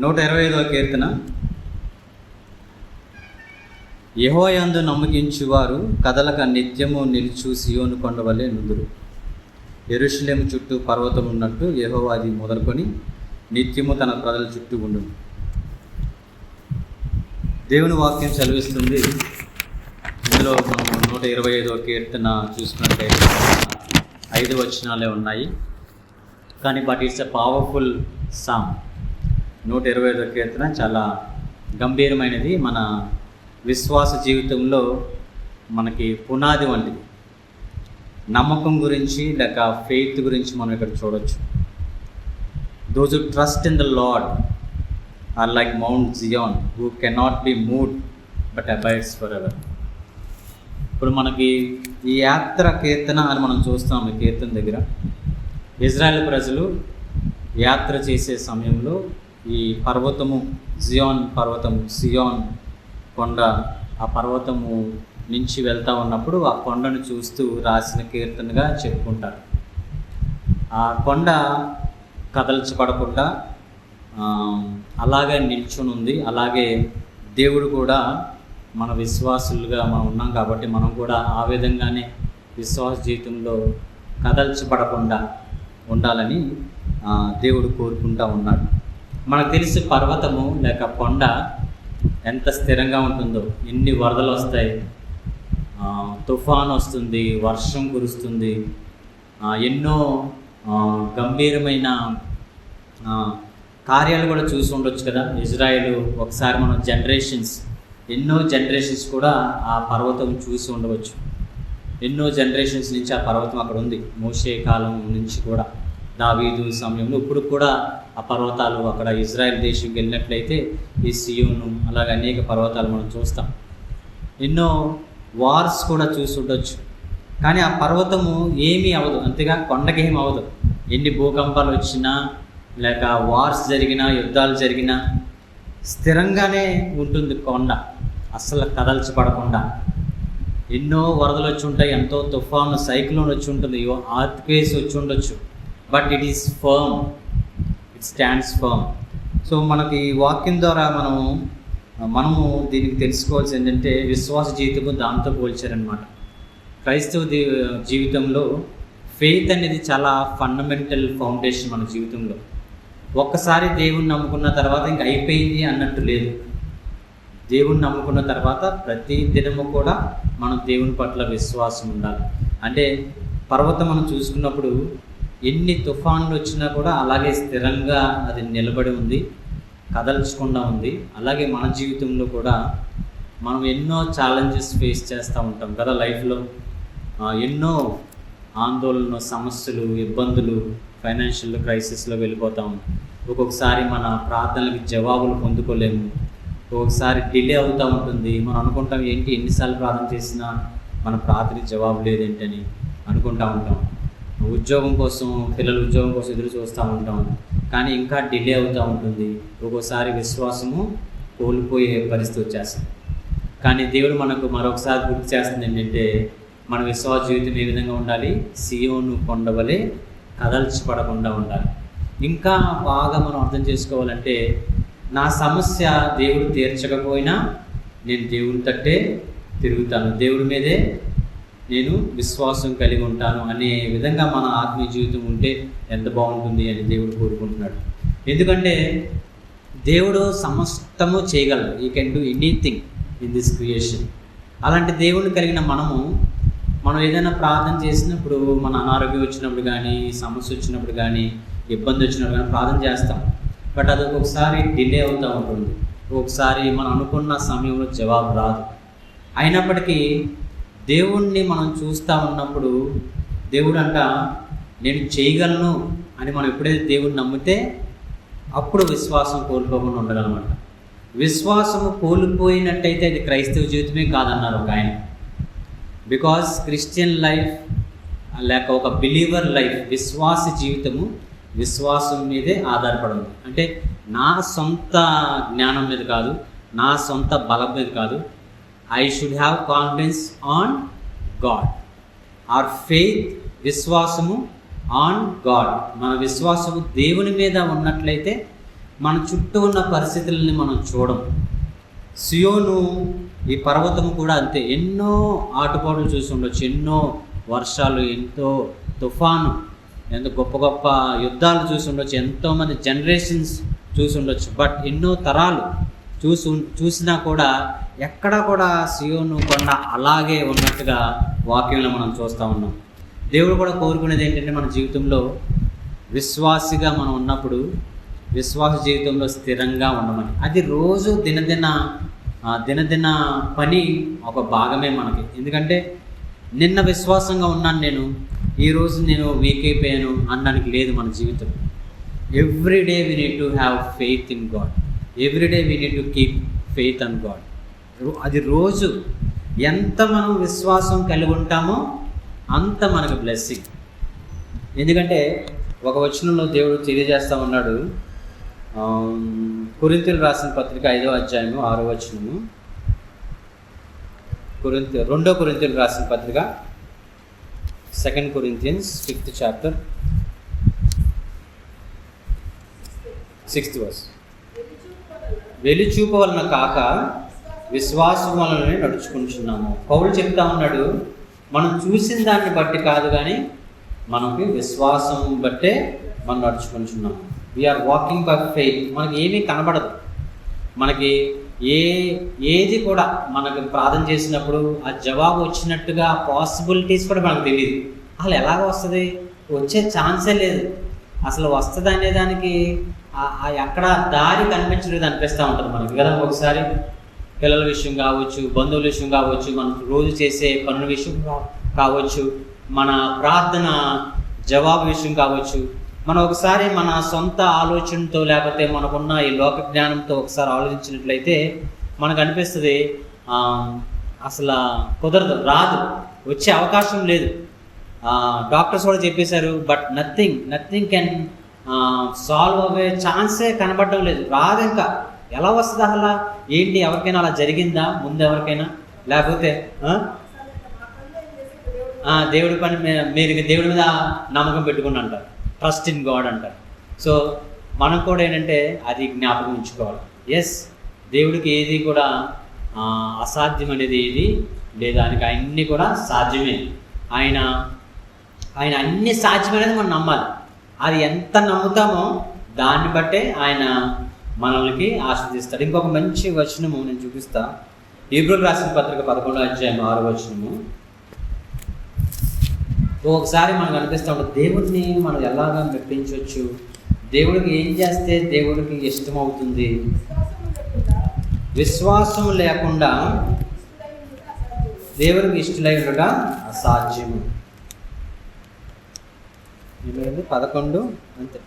125వ కీర్తన. యెహోవాయందు నమ్మకించువారు కదలక నిత్యము నిలుచు సియోను కొండ వలె నుందురు. యెరూషలేము చుట్టూ పర్వతం ఉన్నట్టు యెహోవా అది మొదలుకొని నిత్యము తన ప్రజల చుట్టూ ఉండును. దేవుని వాక్యం సెలవిస్తుంది. ఇందులో మనం 125వ కీర్తన చూసుకున్నట్లయితే 5 వచనాలే ఉన్నాయి, కానీ but it's a powerful song. 125వ కీర్తన చాలా గంభీరమైనది. మన విశ్వాస జీవితంలో మనకి పునాది వంటిది. నమ్మకం గురించి లేక ఫెయిత్ గురించి మనం ఇక్కడ చూడొచ్చు. Those who trust in the Lord are like Mount Zion who cannot be moved but abides for ever. ఇప్పుడు మనకి ఈ యాత్ర కీర్తన అని మనం చూస్తాం. ఈ కీర్తన దగ్గర ఇజ్రాయెల్ ప్రజలు యాత్ర చేసే సమయంలో ఈ పర్వతము జియోన్ పర్వతము, సియోన్ కొండ, ఆ పర్వతము నుంచి వెళ్తూ ఉన్నప్పుడు ఆ కొండను చూస్తూ రాసిన కీర్తనగా చెప్పుకుంటారు. ఆ కొండ కదల్చబడకుండా అలాగే నిల్చుని ఉంది. అలాగే దేవుడు కూడా మన విశ్వాసులుగా మనం ఉన్నాం కాబట్టి మనం కూడా ఆ విధంగానే విశ్వాస జీవితంలో కదల్చబడకుండా ఉండాలని దేవుడు కోరుకుంటూ ఉన్నాడు. మనకు తెలిసి పర్వతము లేక కొండ ఎంత స్థిరంగా ఉంటుందో. ఎన్ని వరదలు వస్తాయి, తుఫాన్ వస్తుంది, వర్షం కురుస్తుంది, ఎన్నో గంభీరమైన కార్యాలు కూడా చూసి ఉండొచ్చు కదా. ఇజ్రాయెల్ ఒకసారి మనం ఎన్నో జనరేషన్స్ కూడా ఆ పర్వతం చూసి ఉండవచ్చు. ఎన్నో జనరేషన్స్ నుంచి ఆ పర్వతం అక్కడ ఉంది. మోషే కాలం నుంచి కూడా, దావీదు సమయంలో, ఇప్పుడు కూడా ఆ పర్వతాలు అక్కడ ఇజ్రాయెల్ దేశంకి వెళ్ళినట్లయితే ఈ సియోను అలాగే అనేక పర్వతాలు మనం చూస్తాం. ఎన్నో వార్స్ కూడా చూసి ఉండొచ్చు. కానీ ఆ పర్వతము ఏమీ అవ్వదు, అంతేగా కొండకి ఏమి అవ్వదు. ఎన్ని భూకంపాలు వచ్చినా లేక వార్స్ జరిగినా, యుద్ధాలు జరిగినా స్థిరంగానే ఉంటుంది కొండ, అస్సలు కదల్చబడకుండా. ఎన్నో వరదలు వచ్చి ఉంటాయి, ఎంతో తుఫాను, సైక్లోన్ వచ్చి ఉంటుంది, ఆర్త్క్వేక్స్ వచ్చి ఉండొచ్చు, but it is firm, it stands firm. So మనకి ఈ వాక్యం ద్వారా మనము దీనికి తెలుసుకోవాల్సి ఏంటంటే విశ్వాస జీవితము దాంతో పోల్చారనమాట. క్రైస్తవ జీవితంలో ఫెయిత్ అనేది చాలా ఫండమెంటల్ ఫౌండేషన్ మన జీవితంలో. ఒక్కసారి దేవుణ్ణి నమ్ముకున్న తర్వాత ఇంక అయిపోయింది అన్నట్టు లేదు. దేవుణ్ణి నమ్ముకున్న తర్వాత ప్రతి దినము కూడా మనం దేవుని పట్ల విశ్వాసం ఉండాలి. అంటే పర్వతం మనం చూసుకున్నప్పుడు ఎన్ని తుఫాన్లు వచ్చినా కూడా అలాగే స్థిరంగా అది నిలబడి ఉంది, కదల్చకుండా ఉంది. అలాగే మన జీవితంలో కూడా మనం ఎన్నో ఛాలెంజెస్ ఫేస్ చేస్తూ ఉంటాం కదా లైఫ్లో. ఎన్నో ఆందోళన, సమస్యలు, ఇబ్బందులు, ఫైనాన్షియల్ క్రైసిస్లో వెళ్ళిపోతాం. ఒక్కొక్కసారి మన ప్రార్థనలకి జవాబులు పొందుకోలేము. ఒక్కొక్కసారి డిలే అవుతూ ఉంటుంది. మనం అనుకుంటాం, ఏంటి ఎన్నిసార్లు ప్రార్థన చేసినా మన ప్రార్థనకి జవాబు లేదేంటని అనుకుంటూ ఉంటాం. ఉద్యోగం కోసం, పిల్లల ఉద్యోగం కోసం ఎదురు చూస్తూ ఉంటాం, కానీ ఇంకా డిలే అవుతూ ఉంటుంది. ఒక్కోసారి విశ్వాసము కోల్పోయే పరిస్థితి వచ్చేస్తుంది. కానీ దేవుడు మనకు మరొకసారి గుర్తు చేస్తుంది ఏంటంటే మన విశ్వాస జీవితం ఏ విధంగా ఉండాలి? సియోను కొండ వలె కదల్చబడకుండా ఉండాలి. ఇంకా బాగా మనం అర్థం చేసుకోవాలంటే, నా సమస్య దేవుడు తీర్చకపోయినా నేను దేవుని తట్టే తిరుగుతాను, దేవుడి మీదే నేను విశ్వాసం కలిగి ఉంటాను అనే విధంగా మన ఆత్మీయ జీవితం ఉంటే ఎంత బాగుంటుంది అని దేవుడు కోరుకుంటున్నాడు. ఎందుకంటే దేవుడు సమస్తము చేయగలడు. You can do anything in this creation. అలాంటి దేవుడిని కలిగిన మనం ఏదైనా ప్రార్థన చేసినప్పుడు, మన అనారోగ్యం వచ్చినప్పుడు కానీ, సమస్య వచ్చినప్పుడు కానీ, ఇబ్బంది వచ్చినప్పుడు కానీ ప్రార్థన చేస్తాం. బట్ అది ఒక్కొక్కసారి డిలే అవుతూ ఉంటుంది. ఒక్కొక్కసారి మనం అనుకున్న సమయంలో జవాబు రాదు. అయినప్పటికీ దేవుణ్ణి మనం చూస్తూ ఉన్నప్పుడు దేవుడు నేను చేయగలను అని మనం ఎప్పుడైతే దేవుణ్ణి నమ్మితే అప్పుడు విశ్వాసం కోల్పోకుండా ఉండగలమాట. విశ్వాసము కోల్పోయినట్టయితే అది క్రైస్తవ జీవితమే కాదన్నారు ఒక ఆయన. బికాజ్ క్రిస్టియన్ లైఫ్ లేక ఒక బిలీవర్ లైఫ్, విశ్వాస జీవితము విశ్వాసం మీదే ఆధారపడి ఉంది. అంటే నా సొంత జ్ఞానం మీద కాదు, నా సొంత బలం మీద కాదు. I should have confidence on God. Our faith, విశ్వాసము ఆన్ గాడ్. మన విశ్వాసము దేవుని మీద ఉన్నట్లయితే మన చుట్టూ ఉన్న పరిస్థితులని మనం చూడం. సియోను, ఈ పర్వతం కూడా అంతే. ఎన్నో ఆటుపోట్లు చూసి ఉండొచ్చు, ఎన్నో వర్షాలు, ఎంతో తుఫాను, ఎంతో గొప్ప గొప్ప యుద్ధాలు చూసి ఉండొచ్చు, ఎంతోమంది జనరేషన్స్ చూసి ఉండొచ్చు. బట్ ఎన్నో తరాలు చూసినా కూడా ఎక్కడా కూడా సియోను కొండ అలాగే ఉన్నట్టుగా వాక్యంలో మనం చూస్తూ ఉన్నాం. దేవుడు కూడా కోరుకునేది ఏంటంటే మన జీవితంలో విశ్వాసిగా మనం ఉన్నప్పుడు విశ్వాస జీవితంలో స్థిరంగా ఉండమని. అది రోజు దినదిన పని ఒక భాగమే మనకి. ఎందుకంటే నిన్న విశ్వాసంగా ఉన్నాను నేను, ఈరోజు నేను వీక్ అయిపోయాను అనడానికి లేదు మన జీవితం. Every day we need to have faith in God. Every day we need to keep faith on God. అది రోజు ఎంత మనం విశ్వాసం కలిగి ఉంటామో అంత మనకు బ్లెస్సింగ్. ఎందుకంటే ఒక వచనంలో దేవుడు తెలియజేస్తూ ఉన్నాడు. కొరింథీయులకు రాసిన పత్రిక 5వ అధ్యాయము 6వ వచనము. 2 కొరింథీయులకు రాసిన పత్రిక 2 Corinthians 5th chapter 6th verse. వెలిచూపు వలన కాక విశ్వాసం వలననే నడుచుకుంటున్నాము. పౌలు చెప్తా ఉన్నాడు, మనం చూసిన దాన్ని బట్టి కాదు కానీ మనకి విశ్వాసం బట్టే మనం నడుచుకుంటున్నాము. We are walking by faith. మనకి ఏమీ కనబడదు. మనకి ఏది కూడా మనకు ప్రార్థన చేసినప్పుడు ఆ జవాబు వచ్చినట్టుగా పాసిబిలిటీస్ కూడా మనకు తెలియదు. అసలు ఎలాగ వస్తుంది, వచ్చే ఛాన్సే లేదు. అసలు వస్తుంది అనే దానికి ఎక్కడ దారి కనిపించలేదు అనిపిస్తూ ఉంటుంది మనకి కదా. ఒకసారి పిల్లల విషయం కావచ్చు, బంధువుల విషయం కావచ్చు, మనం రోజు చేసే పనుల విషయం కావచ్చు, మన ప్రార్థన జవాబు విషయం కావచ్చు. మనం ఒకసారి మన సొంత ఆలోచనతో లేకపోతే మనకున్న ఈ లోక జ్ఞానంతో ఒకసారి ఆలోచించినట్లయితే మనకు అనిపిస్తుంది అసలు కుదరదు, రాదు, వచ్చే అవకాశం లేదు. డాక్టర్స్ కూడా చెప్పేశారు, బట్ నథింగ్ కెన్ సాల్వ్ అయ్యే ఛాన్సే కనబడడం లేదు, రాదు. ఇంకా ఎలా వస్తుంది అసలు? ఏంటి, ఎవరికైనా అలా జరిగిందా ముందు ఎవరికైనా? లేకపోతే దేవుడి పని మీరు దేవుడి మీద నమ్మకం పెట్టుకుని అంటారు, ట్రస్ట్ ఇన్ గాడ్ అంటారు. సో మనం కూడా ఏంటంటే అది జ్ఞాపకం ఉంచుకోవాలి. ఎస్, దేవుడికి ఏది కూడా అసాధ్యం అనేది ఏది లేదు. ఆయనకి అన్నీ కూడా సాధ్యమే. ఆయన అన్ని సాధ్యమనేది మనం నమ్మాలి. అది ఎంత నమ్ముతామో దాన్ని బట్టే ఆయన మనల్ని ఆశీర్వదిస్తాడు. ఇంకొక మంచి వచనము నేను చూపిస్తా. హీబ్రూలకు రాసిన పత్రిక 11వ అధ్యాయం 6వ వచనము. ఒకసారి మనకు అనిపిస్తూ ఉంటుంది, దేవుడిని మనం ఎలాగా మెప్పించవచ్చు, దేవుడికి ఏం చేస్తే దేవుడికి ఇష్టమవుతుంది. విశ్వాసం లేకుండా దేవుడికి ఇష్టలై ఉండట అసాధ్యము. 11 అంతే.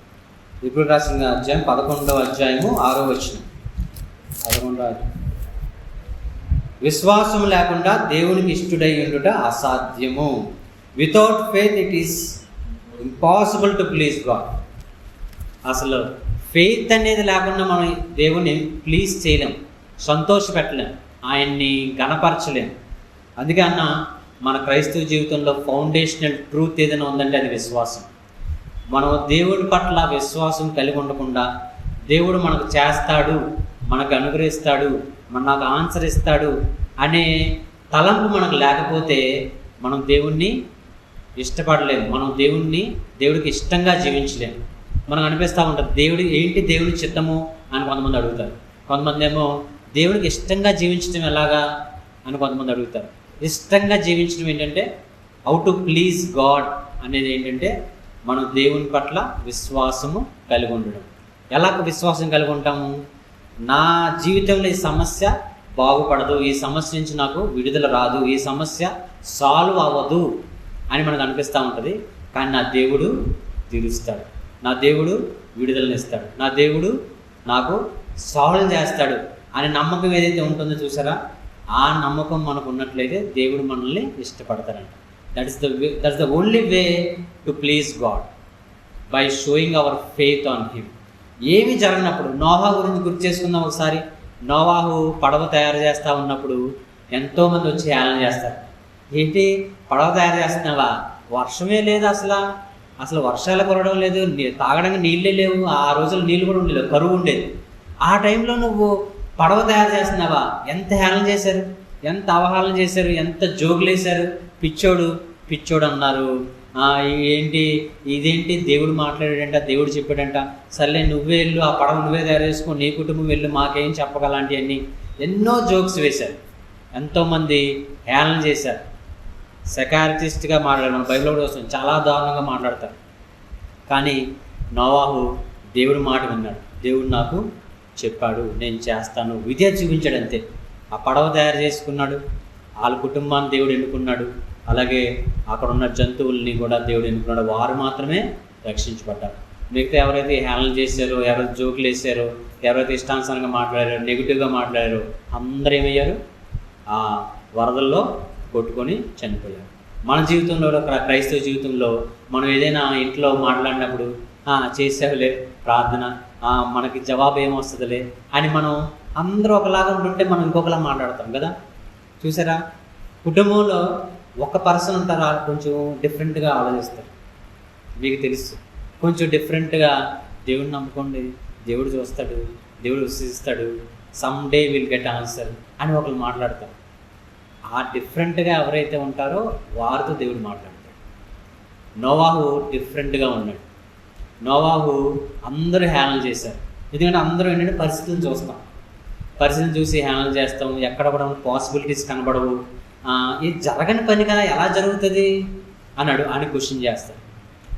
ఇప్పుడు రాసిన అధ్యాయం 11వ అధ్యాయము 6వ వచనం. 11వ విశ్వాసం లేకుండా దేవునికి ఇష్టడై ఉండుట అసాధ్యము. Without faith it is impossible to please God. అసలు ఫెయిత్ అనేది లేకుండా మనం దేవుని ప్లీజ్ చేయలేం, సంతోషపెట్టలేం, ఆయన్ని గణపరచలేం. అందుకే అన్న మన క్రైస్తవ జీవితంలో ఫౌండేషనల్ ట్రూత్ ఏదైనా ఉందంటే అది విశ్వాసం. మనం దేవుడి పట్ల విశ్వాసం కలిగి ఉండకుండా దేవుడు మనకు చేస్తాడు, మనకు అనుగ్రహిస్తాడు, మనకు ఆన్సర్ ఇస్తాడు అనే తలంపు మనకు లేకపోతే మనం దేవుణ్ణి ఇష్టపడలేము, మనం దేవుడికి ఇష్టంగా జీవించలేము. మనకు అనిపిస్తూ ఉంటుంది దేవుడి చిత్తము అని కొంతమంది అడుగుతారు. కొంతమంది ఏమో దేవుడికి ఇష్టంగా జీవించడం ఎలాగా అని కొంతమంది అడుగుతారు. ఇష్టంగా జీవించడం ఏంటంటే హౌ టు ప్లీజ్ గాడ్ అనేది ఏంటంటే మనం దేవుని పట్ల విశ్వాసము కలిగి ఉండడం. ఎలా విశ్వాసం కలిగి ఉంటాము? నా జీవితంలో ఈ సమస్య బాగుపడదు, ఈ సమస్య నుంచి నాకు విడుదల రాదు, ఈ సమస్య సాల్వ్ అవ్వదు అని మనకు అనిపిస్తూ ఉంటుంది. కానీ నా దేవుడు తీరుస్తాడు, నా దేవుడు విడుదలనిస్తాడు, నా దేవుడు నాకు సాల్వ్ చేస్తాడు అనే నమ్మకం ఏదైతే ఉంటుందో చూసారా, ఆ నమ్మకం మనకు ఉన్నట్లయితే దేవుడు మనల్ని ఇష్టపడతాడంట. That's the only way to please God, by showing our faith on him. ఏమీ జరగనప్పుడు నోవాహు గురించి గుర్తు చేసుకుందాం ఒకసారి. నోవాహు పడవ తయారు చేస్తూ ఉన్నప్పుడు ఎంతోమంది వచ్చి హేళన చేస్తారు. ఏంటి పడవ తయారు చేస్తున్నావా, వర్షమే లేదు అసలు అసలు వర్షాలు కురవడం లేదు, తాగడానికి నీళ్ళే లేవు, ఆ రోజుల్లో నీళ్ళు కూడా ఉండలేదు, కరువు ఉండేది. ఆ టైంలో నువ్వు పడవ తయారు చేస్తున్నావా? ఎంత హేళన చేశారు, ఎంత అవహేళన చేశారు, ఎంత జోకులు వేశారు. పిచ్చోడు అన్నారు. ఏంటి ఇదేంటి, దేవుడు మాట్లాడాడంట, దేవుడు చెప్పాడంట, సర్లే నువ్వే వెళ్ళు, ఆ పడవ నువ్వే తయారు చేసుకో, నీ కుటుంబం వెళ్ళు, మాకేం చెప్పగలాంటివన్నీ ఎన్నో జోక్స్ వేశారు. ఎంతోమంది హేళన చేశారు. సెకారిటిస్ట్గా మాట్లాడారు. మన బైబిల్ కూడా వస్తుంది, చాలా దారుణంగా మాట్లాడతారు. కానీ నోవాహు దేవుడు మాట విన్నాడు. దేవుడు నాకు చెప్పాడు, నేను చేస్తాను, విధేయత చూపించాడు అంతే. ఆ పడవ తయారు చేసుకున్నాడు, వాళ్ళ కుటుంబాన్ని దేవుడు ఎన్నుకున్నాడు, అలాగే అక్కడ ఉన్న జంతువుల్ని కూడా దేవుడు ఎన్నుకున్నాడు. వారు మాత్రమే రక్షించబడ్డారు. మిగతా ఎవరైతే హేళన చేశారో, ఎవరైతే జోకులు వేసారో, ఎవరైతే ఇష్టానుసారంగా మాట్లాడారో, నెగిటివ్గా మాట్లాడారో, అందరూ ఏమయ్యారు? ఆ వరదల్లో కొట్టుకొని చనిపోయారు. మన జీవితంలో, క్రైస్తవ జీవితంలో మనం ఏదైనా ఇంట్లో మాట్లాడినప్పుడు చేసేవులే ప్రార్థన, మనకి జవాబు ఏమొస్తుందిలే అని మనం అందరూ ఒకలాగా ఉంటుంటే మనం ఇంకొకలా మాట్లాడతాం కదా. చూసారా, కుటుంబంలో ఒక పర్సన్ ఉంటారా కొంచెం డిఫరెంట్గా ఆలోచిస్తారు. మీకు తెలుసు, కొంచెం డిఫరెంట్గా దేవుడిని నమ్ముకోండి, దేవుడు చూస్తాడు, దేవుడు విశ్వసిస్తాడు, some day will get answer అని ఒకరు మాట్లాడతారు. ఆ డిఫరెంట్గా ఎవరైతే ఉంటారో వారితో దేవుడు మాట్లాడతాడు. నోవాహు డిఫరెంట్గా ఉన్నాడు. నోవాహు అందరూ హేళన చేశారు. ఎందుకంటే అందరూ ఏంటంటే పరిస్థితులను చూస్తాం, పరిస్థితిని చూసి హేళన చేస్తాం. ఎక్కడ కూడా పాసిబిలిటీస్ కనబడవు. ఇది జరగని పని కదా, ఎలా జరుగుతుంది అని క్వశ్చన్ చేస్తారు.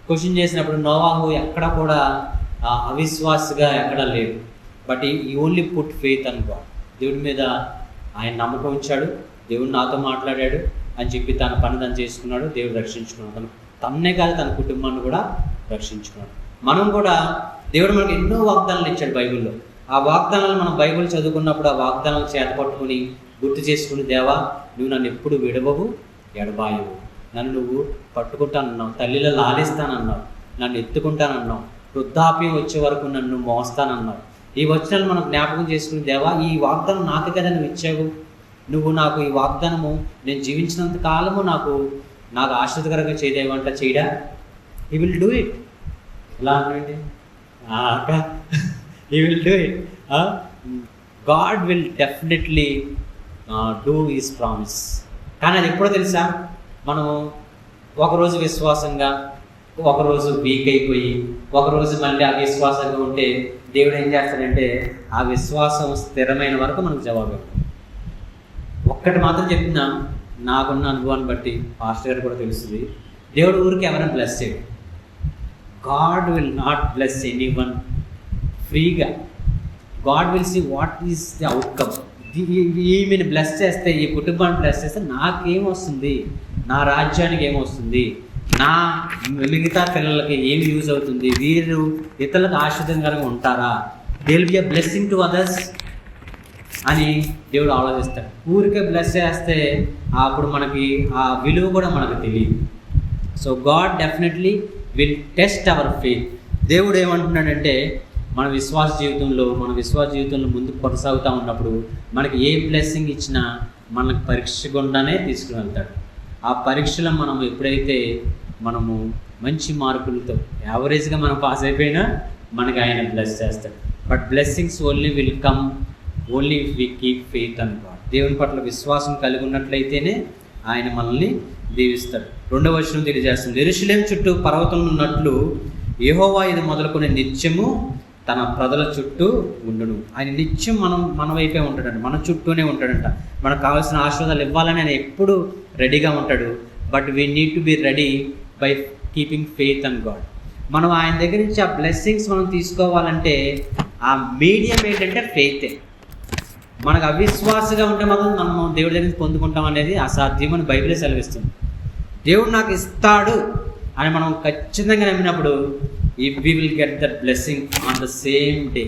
క్వశ్చన్ చేసినప్పుడు నోవాహు ఎక్కడ కూడా అవిశ్వాసగా ఎక్కడా లేడు. బట్ ఈ only put faith in God. దేవుడి మీద ఆయన నమ్మకం ఉంచాడు. దేవుడు నాతో మాట్లాడాడు అని చెప్పి తన పని తను చేసుకున్నాడు. దేవుడు రక్షించుకున్నాడు. తన్నే కాదు, తన కుటుంబాన్ని కూడా రక్షించుకున్నాడు. మనం కూడా దేవుడు మనకు ఎన్నో వాగ్దానాలు ఇచ్చాడు బైబిల్లో. ఆ వాగ్దానాలు మనం బైబిల్ చదువుకున్నప్పుడు ఆ వాగ్దానాలు చేతపట్టుకుని గుర్తు చేసుకుని, దేవా నువ్వు నన్ను ఎప్పుడు విడవవు, ఎడబాయవు, నన్ను నువ్వు పట్టుకుంటానన్నావు, తల్లిలో లాలిస్తానన్నావు, నన్ను ఎత్తుకుంటానన్నావు, వృద్ధాప్యం వచ్చే వరకు నన్ను మోస్తానన్నావు. ఈ వచనాలు మనం జ్ఞాపకం చేసుకుని, దేవా ఈ వాగ్దానం నాకు కదా నువ్వు ఇచ్చావు, నువ్వు నాకు ఈ వాగ్దానము నేను జీవించినంత కాలము నాకు ఆశ్చర్యకరంగా చేయదేవంట చేయడా. He will do it. ఎలా అంటే he will do it. God will definitely do his promise. కానీ అది ఎప్పుడో తెలుసా, మనము ఒకరోజు విశ్వాసంగా, ఒకరోజు వీక్ అయిపోయి, ఒకరోజు మళ్ళీ అవిశ్వాసంగా ఉంటే దేవుడు ఏం చేస్తాడంటే ఆ విశ్వాసం స్థిరమైన వరకు మనకు జవాబు. ఒక్కటి మాత్రం చెప్తున్నా, నాకున్న అనుభవాన్ని బట్టి, పాస్టర్ గారు కూడా తెలుస్తుంది, దేవుడు ఊరికి ఎవరైనా బ్లెస్ చేయడు. God will not bless anyone ఫ్రీగా. God will see what is the outcome. ఈమెను బ్లెస్ చేస్తే, ఈ కుటుంబాన్ని బ్లెస్ చేస్తే నాకేమొస్తుంది, నా రాజ్యానికి ఏమొస్తుంది, నా మిగతా పిల్లలకి ఏమి యూజ్ అవుతుంది, వీరు ఇతరులకు ఆశ్చర్యకరంగా ఉంటారా, they will be a blessing to others అని దేవుడు ఆలోచిస్తాడు. ఊరికే బ్లెస్ చేస్తే అప్పుడు మనకి ఆ విలువ కూడా మనకు తెలియదు. So God definitely will test our faith. దేవుడు ఏమంటున్నాడంటే మన విశ్వాస జీవితంలో ముందుకు కొనసాగుతూ ఉన్నప్పుడు మనకి ఏ బ్లెస్సింగ్ ఇచ్చినా మనకు పరీక్ష గుండానే తీసుకుని వెళ్తాడు. ఆ పరీక్షలో మనం ఎప్పుడైతే మనము మంచి మార్కులతో యావరేజ్గా మనం పాస్ అయిపోయినా మనకి ఆయన బ్లెస్ చేస్తాడు. But blessings only will come only if we keep faith in God. దేవుని పట్ల విశ్వాసం కలిగి ఉన్నట్లయితేనే ఆయన మనల్ని దీవిస్తాడు. 2వ వచనం తెలియజేస్తుంది, యెరూషలేము చుట్టూ పర్వతం ఉన్నట్లు యెహోవా ఇది మొదలుకొని నిత్యము తన ప్రజల చుట్టూ ఉండును. ఆయన నిత్యం మన వైపే ఉంటాడంట, మన చుట్టూనే ఉంటాడంట. మనకు కావాల్సిన ఆశీర్వాదాలు ఇవ్వాలని ఆయన ఎప్పుడు రెడీగా ఉంటాడు. But we need to be ready by keeping faith and God. మనం ఆయన దగ్గర నుంచి ఆ బ్లెస్సింగ్స్ మనం తీసుకోవాలంటే ఆ మీడియం ఏంటంటే ఫెయితే. మనకు అవిశ్వాసగా ఉంటే మాత్రం మనం దేవుడి దగ్గర నుంచి పొందుకుంటాం అనేది అసాధ్యం అని బైబిలే సెలవిస్తుంది. దేవుడు నాకు ఇస్తాడు అని మనం ఖచ్చితంగా నమ్మినప్పుడు we will get that blessing on the same day.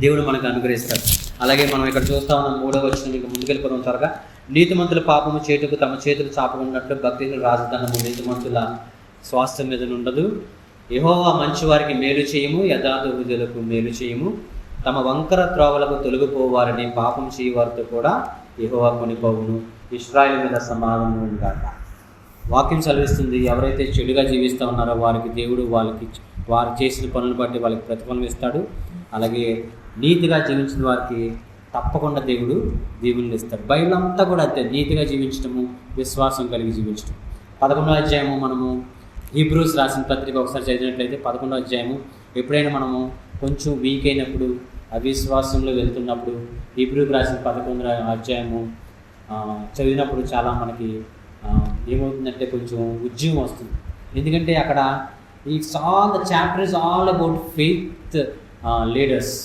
దేవుడు మనకు అనుగ్రహిస్తాడు. అలాగే మనం ఇక్కడ చూస్తా ఉన్నాం 3వ వచనం, ఇంకా ముందుకెళ్ళిపోవడం త్వరగా. నీతిమంతుల పాపము చేటుకు తమ చేతులు చాపకున్నట్లు భక్తిహీనుల రాజధానము నీతిమంతుల స్వాస్థ్యం మీద ఉండదు. యెహోవా మంచివారికి మేలు చేయము, యథార్థ హృదయులకు మేలు చేయము. తమ వంకర త్రోవలకు తొలగిపోవారని పాపం చేయవారితో కూడా యెహోవా కొనిపోవును. ఇశ్రాయేలు మీద సమాధానం కాక. వాక్యం సెలవిస్తుంది, ఎవరైతే చెడుగా జీవిస్తూ ఉన్నారో వారికి దేవుడు వారు చేసిన పనులను బట్టి వాళ్ళకి ప్రతిఫలం ఇస్తాడు. అలాగే నీతిగా జీవించిన వారికి తప్పకుండా దేవుడు దీవెనలు ఇస్తాడు. బైబిల్ అంతా కూడా అంతే, నీతిగా జీవించడము, విశ్వాసం కలిగి జీవించడం. 11వ అధ్యాయము మనము హీబ్రూస్ రాసిన పత్రిక ఒకసారి చదివినట్లయితే 11వ అధ్యాయము ఎప్పుడైనా మనము కొంచెం వీక్ అయినప్పుడు, అవిశ్వాసంలో వెళ్తున్నప్పుడు హీబ్రూకి రాసిన 11వ అధ్యాయము చదివినప్పుడు చాలా మనకి ఏమవుతుందంటే కొంచెం ఉద్యమం వస్తుంది. ఎందుకంటే అక్కడ the chapter is all about faith leaders,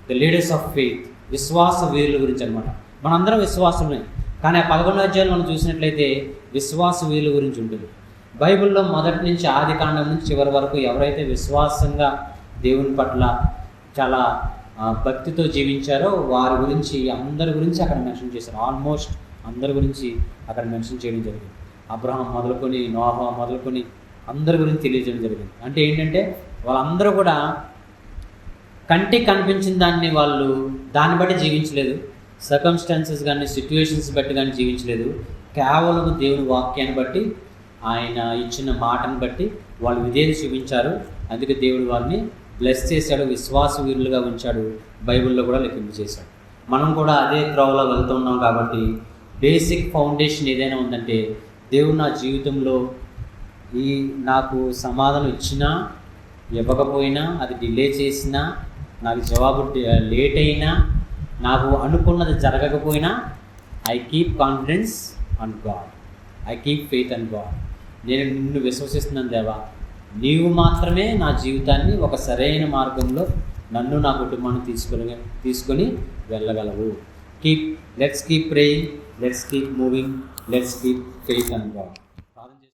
the leaders of faith, విశ్వాస వీరుల గురించి అనమాట. మనందరం విశ్వాసమే, కానీ ఆ 11వ అధ్యాయం మనం చూసినట్లయితే విశ్వాస వీరుల గురించి ఉంటుంది. బైబిల్లో మొదటి నుంచి ఆది కాండం నుంచి చివరి వరకు ఎవరైతే విశ్వాసంగా దేవుని పట్ల చాలా భక్తితో జీవించారో వారి గురించి, అందరి గురించి అక్కడ మెన్షన్ చేశారు. ఆల్మోస్ట్ అందరి గురించి అక్కడ మెన్షన్ చేయడం జరిగింది. అబ్రహాం మొదలుకొని, నోహా మొదలుకొని అందరి గురించి తెలియజేయడం జరిగింది. అంటే ఏంటంటే వాళ్ళందరూ కూడా కంటికి కనిపించిన దాన్ని బట్టి జీవించలేదు, సర్కమ్స్టాన్సెస్ కానీ సిచ్యువేషన్స్ బట్టి కానీ జీవించలేదు. కేవలం దేవుని వాక్యాన్ని బట్టి, ఆయన ఇచ్చిన మాటను బట్టి వాళ్ళు విధేయత చూపించారు. అందుకే దేవుడు వారిని బ్లెస్ చేశాడు, విశ్వాస వీరులుగా ఉంచాడు, బైబిల్లో కూడా లెక్కింపు చేశాడు. మనం కూడా అదే త్రోవలో వెళ్తున్నాం కాబట్టి బేసిక్ ఫౌండేషన్ ఏదైనా ఉందంటే, దేవుడు నా జీవితంలో నాకు సమాధానం ఇచ్చినా ఇవ్వకపోయినా, అది డిలే చేసినా, నాకు జవాబు లేట్ అయినా, నాకు అనుకున్నది జరగకపోయినా, I keep confidence on God, I keep faith on God. నేను నిన్ను విశ్వసిస్తున్నాను దేవా, నీవు మాత్రమే నా జీవితాన్ని ఒక సరైన మార్గంలో నన్ను నా కుటుంబాన్ని తీసుకొని వెళ్ళగలవు. Let's keep praying, let's keep moving, let's keep faith on God.